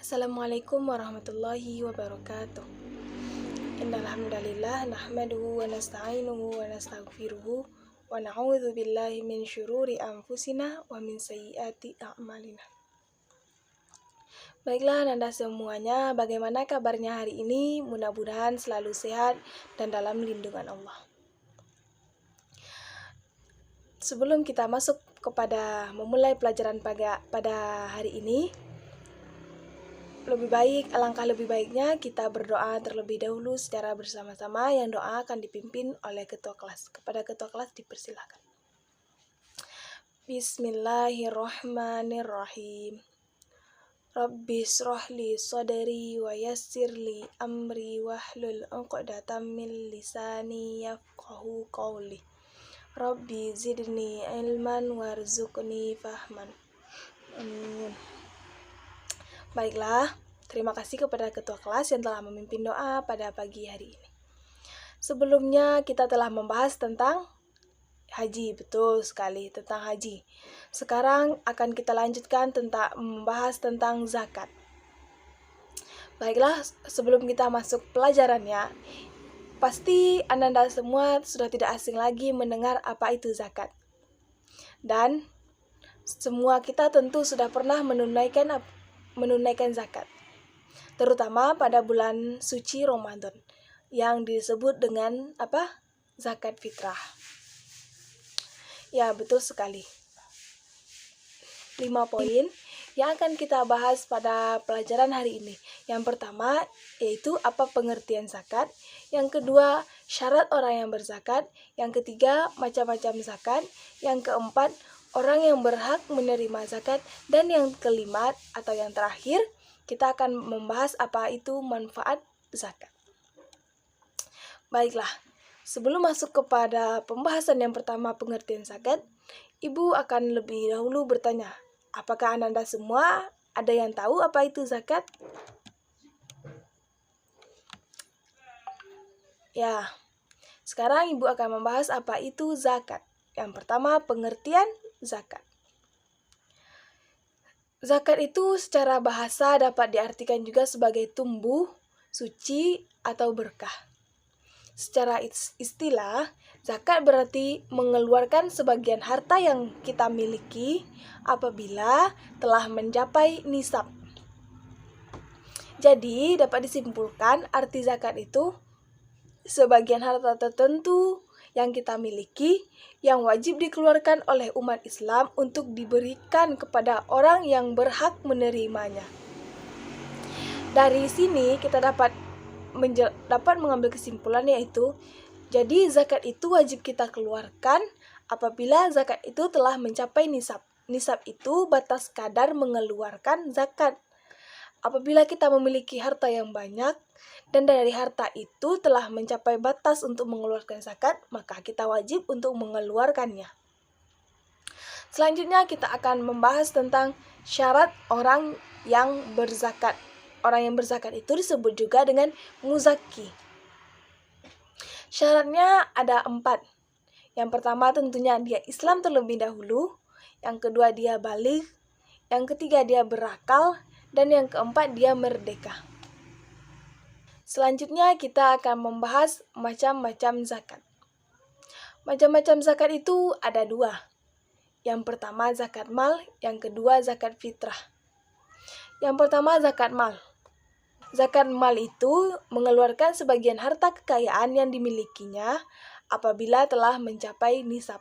Assalamualaikum warahmatullahi wabarakatuh. Innal hamdalillah nahmaduhu wa nasta'inuhu wa nastaghfiruhu wa na'udzu billahi min syururi anfusina wa min sayyiati a'malina. Baiklah Nanda semuanya, bagaimana kabarnya hari ini? Mudah-mudahan selalu sehat dan dalam lindungan Allah. Sebelum kita masuk kepada memulai pelajaran pada hari ini, alangkah lebih baiknya kita berdoa terlebih dahulu secara bersama-sama, yang doa akan dipimpin oleh ketua kelas. Kepada ketua kelas dipersilakan. Bismillahirrahmanirrahim. Rabbi shrahli sadri wa yassirli amri wahlul 'uqdatam min lisani yafqahu qawli. Rabbi zidni ilman warzuqni fahman. Amin. Baiklah, terima kasih kepada ketua kelas yang telah memimpin doa pada pagi hari ini. Sebelumnya kita telah membahas tentang haji, betul sekali tentang haji. Sekarang akan kita lanjutkan membahas tentang zakat. Baiklah, sebelum kita masuk pelajarannya, pasti Anda semua sudah tidak asing lagi mendengar apa itu zakat. Dan semua kita tentu sudah pernah menunaikan zakat, terutama pada bulan suci Ramadan yang disebut dengan zakat fitrah. Ya, betul sekali. 5 poin yang akan kita bahas pada pelajaran hari ini. Yang pertama yaitu apa pengertian zakat, yang kedua syarat orang yang berzakat, yang ketiga macam-macam zakat, yang keempat orang yang berhak menerima zakat, dan yang kelima atau yang terakhir kita akan membahas apa itu manfaat zakat. Baiklah, sebelum masuk kepada pembahasan yang pertama pengertian zakat, Ibu akan lebih dahulu bertanya, apakah Anda semua ada yang tahu apa itu zakat? Ya, sekarang Ibu akan membahas apa itu zakat. Yang pertama, pengertian zakat. Zakat itu secara bahasa dapat diartikan juga sebagai tumbuh, suci, atau berkah. Secara istilah, zakat berarti mengeluarkan sebagian harta yang kita miliki apabila telah mencapai nisab. Jadi, dapat disimpulkan arti zakat itu sebagian harta tertentu yang kita miliki yang wajib dikeluarkan oleh umat Islam untuk diberikan kepada orang yang berhak menerimanya. Dari sini kita dapat mengambil kesimpulan, yaitu jadi zakat itu wajib kita keluarkan apabila zakat itu telah mencapai nisab. Nisab itu batas kadar mengeluarkan zakat. Apabila kita memiliki harta yang banyak dan dari harta itu telah mencapai batas untuk mengeluarkan zakat, maka kita wajib untuk mengeluarkannya. Selanjutnya kita akan membahas tentang syarat orang yang berzakat. Orang yang berzakat itu disebut juga dengan muzaki. Syaratnya ada 4. Yang pertama tentunya dia Islam terlebih dahulu, yang kedua dia baligh, yang ketiga dia berakal, dan yang keempat dia merdeka. Selanjutnya kita akan membahas macam-macam zakat. Macam-macam zakat itu ada 2. Yang pertama zakat mal, yang kedua zakat fitrah. Yang pertama zakat mal. Zakat mal itu mengeluarkan sebagian harta kekayaan yang dimilikinya apabila telah mencapai nisab.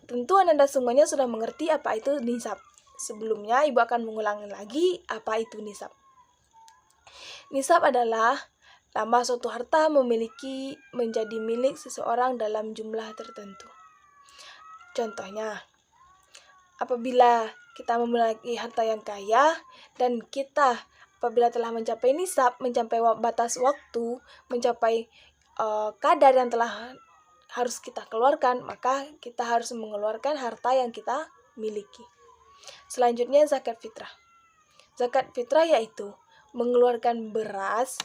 Tentu Anda semuanya sudah mengerti apa itu nisab. Sebelumnya Ibu akan mengulangi lagi apa itu nisab. Nisab adalah lama suatu harta menjadi milik seseorang dalam jumlah tertentu. Contohnya, apabila kita memiliki harta yang kaya dan kita apabila telah mencapai nisab, mencapai batas waktu, mencapai kadar yang telah harus kita keluarkan, maka kita harus mengeluarkan harta yang kita miliki. Selanjutnya zakat fitrah. Zakat fitrah yaitu mengeluarkan beras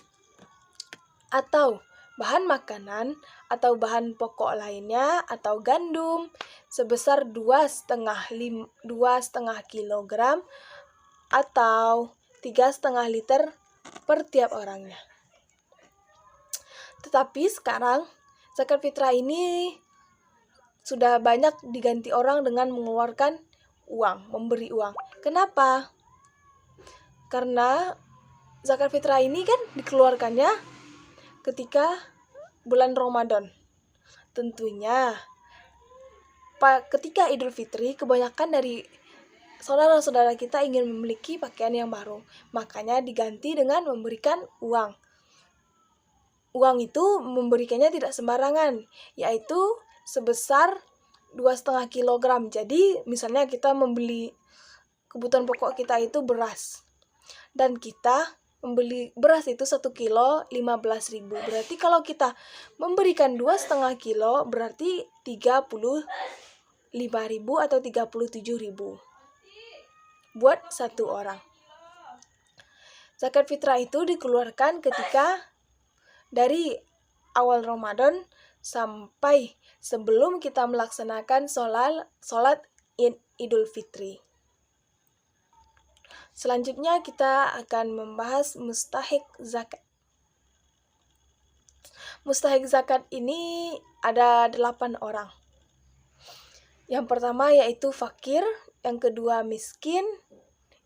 atau bahan makanan atau bahan pokok lainnya atau gandum sebesar 2,5 kg atau 3,5 liter per tiap orangnya. Tetapi sekarang zakat fitrah ini sudah banyak diganti orang dengan mengeluarkan uang, memberi uang. Kenapa? Karena zakat fitrah ini kan dikeluarkannya ketika bulan Ramadan. Tentunya ketika Idul Fitri, kebanyakan dari saudara-saudara kita ingin memiliki pakaian yang baru. Makanya diganti dengan memberikan uang. Uang itu memberikannya tidak sembarangan, yaitu sebesar 2,5 kilogram. Jadi misalnya kita membeli kebutuhan pokok kita itu beras. Dan kita membeli beras itu 1 kilo 15.000. Berarti kalau kita memberikan 2,5 kilo berarti 35.000 atau 37.000 buat satu orang. Zakat fitrah itu dikeluarkan ketika dari awal Ramadan sampai sebelum kita melaksanakan sholat Idul Fitri. Selanjutnya kita akan membahas mustahik zakat. Mustahik zakat ini ada 8 orang. Yang pertama yaitu fakir, yang kedua miskin,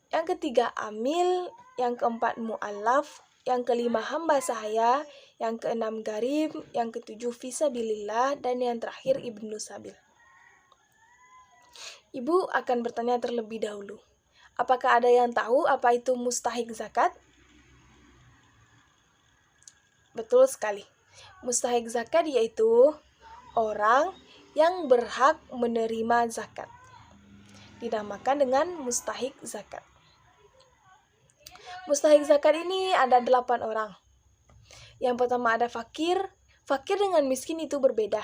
yang ketiga amil, yang keempat mu'allaf, yang kelima hamba sahaya, yang keenam garim, yang ketujuh fisabilillah, dan yang terakhir ibnu sabil. Ibu akan bertanya terlebih dahulu, apakah ada yang tahu apa itu mustahik zakat? Betul sekali. Mustahik zakat yaitu orang yang berhak menerima zakat. Dinamakan dengan mustahik zakat. Mustahik zakat ini ada 8 orang. Yang pertama ada fakir. Fakir dengan miskin itu berbeda.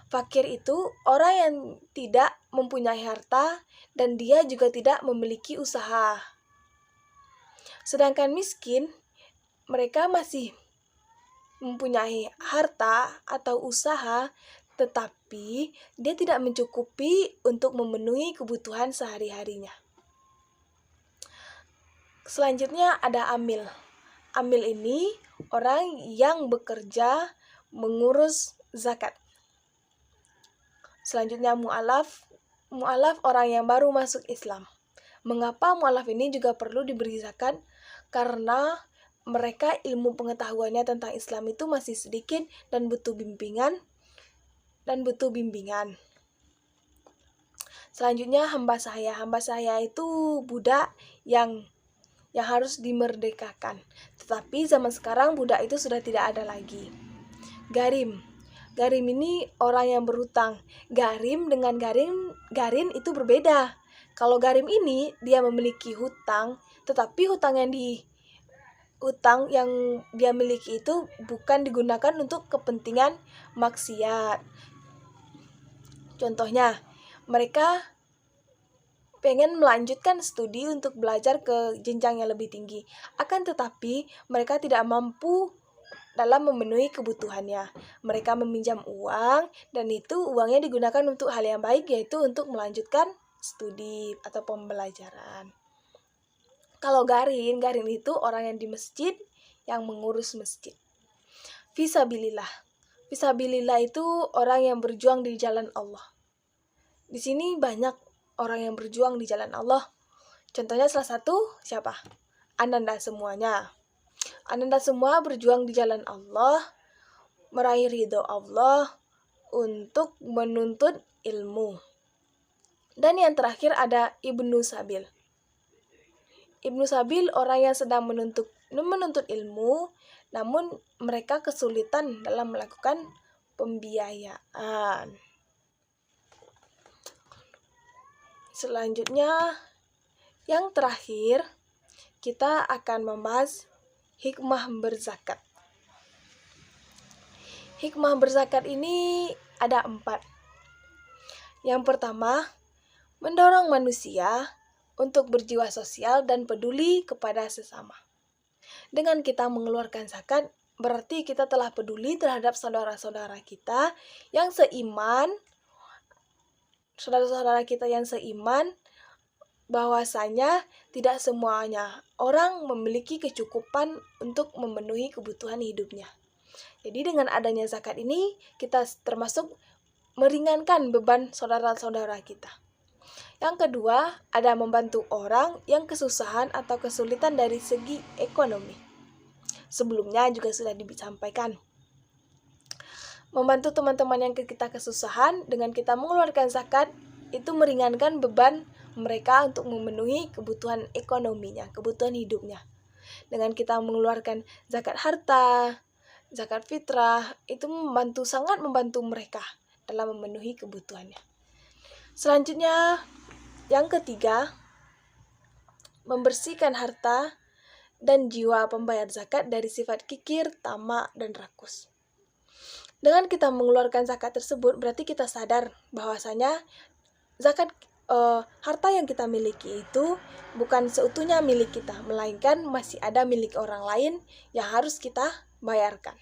Fakir itu orang yang tidak mempunyai harta dan dia juga tidak memiliki usaha. Sedangkan miskin, mereka masih mempunyai harta atau usaha, tetapi dia tidak mencukupi untuk memenuhi kebutuhan sehari-harinya. Selanjutnya ada amil. Amil ini orang yang bekerja mengurus zakat. Selanjutnya mu'alaf. Mu'alaf orang yang baru masuk Islam. Mengapa mu'alaf ini juga perlu diberi zakat? Karena mereka ilmu pengetahuannya tentang Islam itu masih sedikit dan butuh bimbingan. Selanjutnya hamba sahaya. Hamba sahaya itu budak yang harus dimerdekakan. Tetapi zaman sekarang budak itu sudah tidak ada lagi. Garim. Garim ini orang yang berhutang. Garim dengan garin itu berbeda. Kalau garim ini dia memiliki hutang, tetapi hutang yang dia miliki itu bukan digunakan untuk kepentingan maksiat. Contohnya, mereka pengen melanjutkan studi untuk belajar ke jenjang yang lebih tinggi. Akan tetapi, mereka tidak mampu dalam memenuhi kebutuhannya. Mereka meminjam uang, dan itu uangnya digunakan untuk hal yang baik, yaitu untuk melanjutkan studi atau pembelajaran. Kalau garin itu orang yang di masjid, yang mengurus masjid. Fisabilillah. Fisabilillah itu orang yang berjuang di jalan Allah. Di sini banyak orang yang berjuang di jalan Allah. Contohnya salah satu siapa? Ananda semuanya. Ananda semua berjuang di jalan Allah, meraih ridho Allah untuk menuntut ilmu. Dan yang terakhir ada ibnu sabil. Ibnu sabil orang yang sedang menuntut ilmu, namun mereka kesulitan dalam melakukan pembiayaan. Selanjutnya, yang terakhir, kita akan membahas hikmah berzakat. Hikmah berzakat ini ada 4. Yang pertama, mendorong manusia untuk berjiwa sosial dan peduli kepada sesama. Dengan kita mengeluarkan zakat, berarti kita telah peduli terhadap saudara-saudara kita yang seiman, bahwasanya tidak semuanya orang memiliki kecukupan untuk memenuhi kebutuhan hidupnya. Jadi dengan adanya zakat ini, kita termasuk meringankan beban saudara-saudara kita. Yang kedua, ada membantu orang yang kesusahan atau kesulitan dari segi ekonomi. Sebelumnya juga sudah disampaikan. Membantu teman-teman yang kita kesusahan dengan kita mengeluarkan zakat, itu meringankan beban mereka untuk memenuhi kebutuhan ekonominya, kebutuhan hidupnya. Dengan kita mengeluarkan zakat harta, zakat fitrah, itu sangat membantu mereka dalam memenuhi kebutuhannya. Selanjutnya, yang ketiga, membersihkan harta dan jiwa pembayar zakat dari sifat kikir, tamak, dan rakus. Dengan kita mengeluarkan zakat tersebut, berarti kita sadar bahwasanya zakat harta yang kita miliki itu bukan seutuhnya milik kita, melainkan masih ada milik orang lain yang harus kita bayarkan.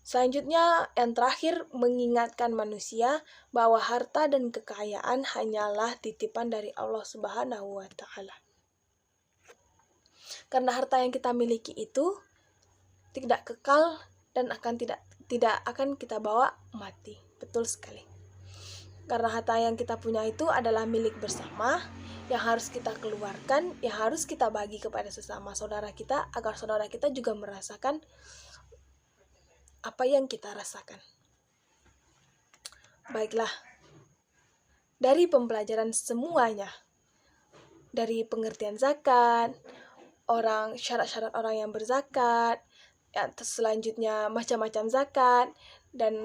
Selanjutnya, yang terakhir, mengingatkan manusia bahwa harta dan kekayaan hanyalah titipan dari Allah Subhanahu wa Ta'ala. Karena harta yang kita miliki itu tidak kekal dan tidak akan kita bawa mati. Betul sekali. Karena harta yang kita punya itu adalah milik bersama yang harus kita keluarkan, yang harus kita bagi kepada sesama saudara kita agar saudara kita juga merasakan apa yang kita rasakan. Baiklah, dari pembelajaran semuanya, dari pengertian zakat, syarat-syarat orang yang berzakat, selanjutnya macam-macam zakat, dan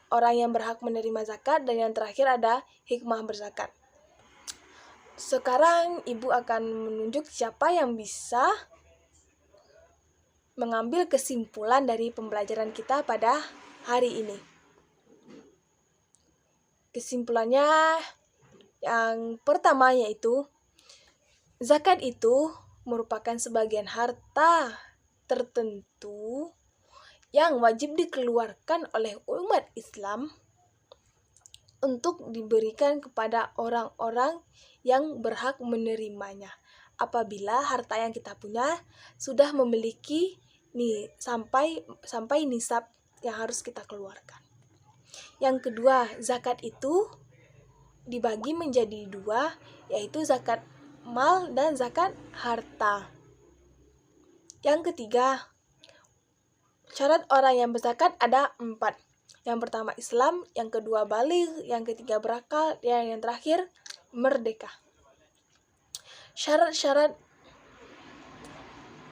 orang yang berhak menerima zakat, dan yang terakhir ada hikmah berzakat. Sekarang Ibu akan menunjuk siapa yang bisa mengambil kesimpulan dari pembelajaran kita pada hari ini. Kesimpulannya yang pertama yaitu zakat itu merupakan sebagian harta tertentu yang wajib dikeluarkan oleh umat Islam untuk diberikan kepada orang-orang yang berhak menerimanya. Apabila harta yang kita punya sudah memiliki sampai nisab yang harus kita keluarkan. Yang kedua, zakat itu dibagi menjadi dua, yaitu zakat mal dan zakat harta. Yang ketiga, syarat orang yang berzakat ada 4. Yang pertama Islam, yang kedua baligh, yang ketiga berakal, dan yang terakhir merdeka. Syarat-syarat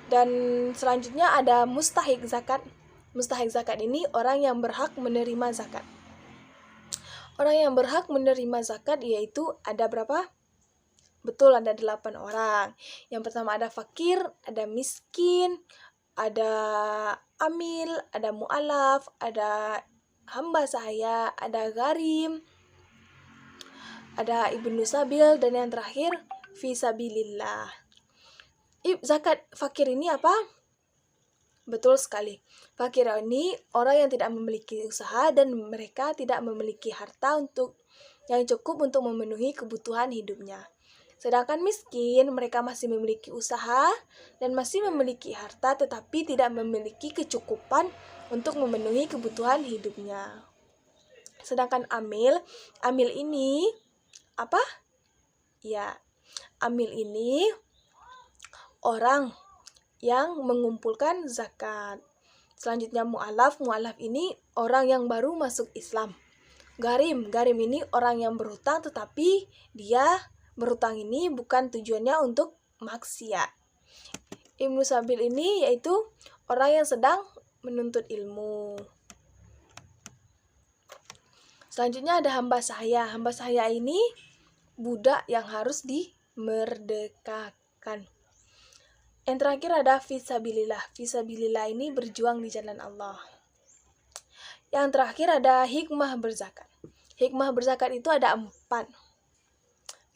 dan selanjutnya ada mustahik zakat. Mustahik zakat ini orang yang berhak menerima zakat. Orang yang berhak menerima zakat yaitu ada berapa? Betul, ada 8 orang. Yang pertama ada fakir, ada miskin, ada amil, ada mu'alaf, ada hamba sahaya, ada gharim, ada ibnu sabil, dan yang terakhir fisabilillah. Zakat fakir ini apa? Betul sekali. Fakir ini orang yang tidak memiliki usaha dan mereka tidak memiliki harta yang cukup untuk memenuhi kebutuhan hidupnya. Sedangkan miskin, mereka masih memiliki usaha dan masih memiliki harta tetapi tidak memiliki kecukupan untuk memenuhi kebutuhan hidupnya. Sedangkan amil ini apa? Ya, amil ini orang yang mengumpulkan zakat. Selanjutnya mu'alaf ini orang yang baru masuk Islam. Gharim ini orang yang berhutang tetapi dia berhutang ini bukan tujuannya untuk maksiat. Ibnu sabil ini yaitu orang yang sedang menuntut ilmu. Selanjutnya ada hamba sahaya. Hamba sahaya ini budak yang harus dimerdekakan. Yang terakhir ada fisabilillah. Fisabilillah ini berjuang di jalan Allah. Yang terakhir ada hikmah berzakat. Hikmah berzakat itu ada 4.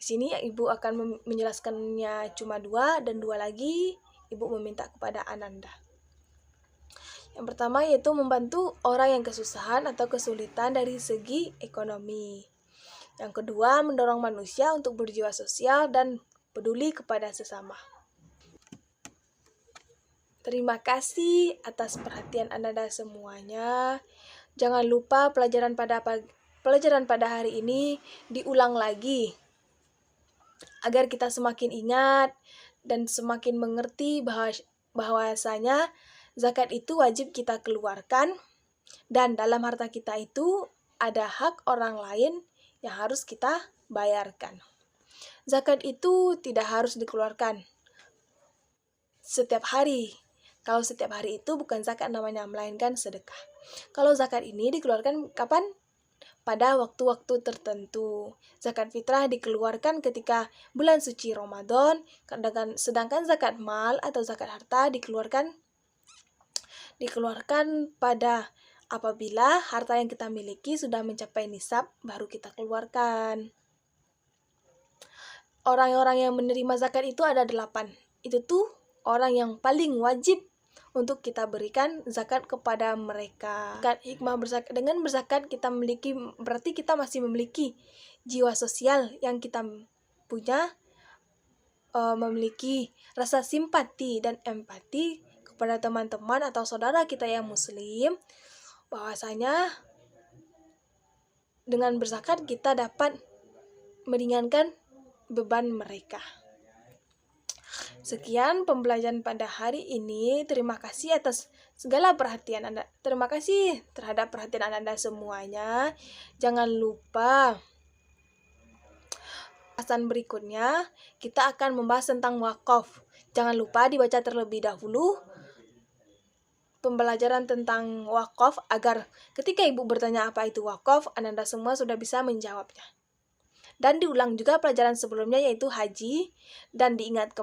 Di sini Ibu akan menjelaskannya cuma 2 dan 2 lagi Ibu meminta kepada Ananda. Yang pertama yaitu membantu orang yang kesusahan atau kesulitan dari segi ekonomi. Yang kedua, mendorong manusia untuk berjiwa sosial dan peduli kepada sesama. Terima kasih atas perhatian Anda semuanya. Jangan lupa pelajaran pada hari ini diulang lagi agar kita semakin ingat dan semakin mengerti bahwasanya zakat itu wajib kita keluarkan, dan dalam harta kita itu ada hak orang lain yang harus kita bayarkan. Zakat itu tidak harus dikeluarkan setiap hari. Kalau setiap hari itu bukan zakat namanya, melainkan sedekah. Kalau zakat ini dikeluarkan kapan? Pada waktu-waktu tertentu. Zakat fitrah dikeluarkan ketika bulan suci Ramadan, sedangkan zakat mal atau zakat harta dikeluarkan pada apabila harta yang kita miliki sudah mencapai nisab, baru kita keluarkan. Orang-orang yang menerima zakat itu ada 8. Itu tuh orang yang paling wajib untuk kita berikan zakat kepada mereka. Hikmah berzakat, dengan berzakat kita berarti kita masih memiliki jiwa sosial yang kita punya, memiliki rasa simpati dan empati kepada teman-teman atau saudara kita yang muslim, bahwasanya dengan berzakat kita dapat meringankan beban mereka. Sekian pembelajaran pada hari ini. Terima kasih atas segala perhatian Anda. Terima kasih terhadap perhatian Anda semuanya. Jangan lupa bahasan berikutnya kita akan membahas tentang wakaf. Jangan lupa dibaca terlebih dahulu pembelajaran tentang wakaf agar ketika Ibu bertanya apa itu wakaf, Anda semua sudah bisa menjawabnya. Dan diulang juga pelajaran sebelumnya yaitu haji, dan diulang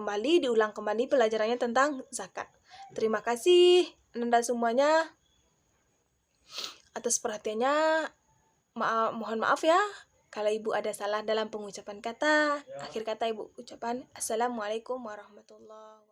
kembali pelajarannya tentang zakat. Terima kasih Anda semuanya atas perhatiannya. Mohon maaf ya kalau Ibu ada salah dalam pengucapan kata. Akhir kata Ibu ucapan Assalamualaikum warahmatullahi wabarakatuh.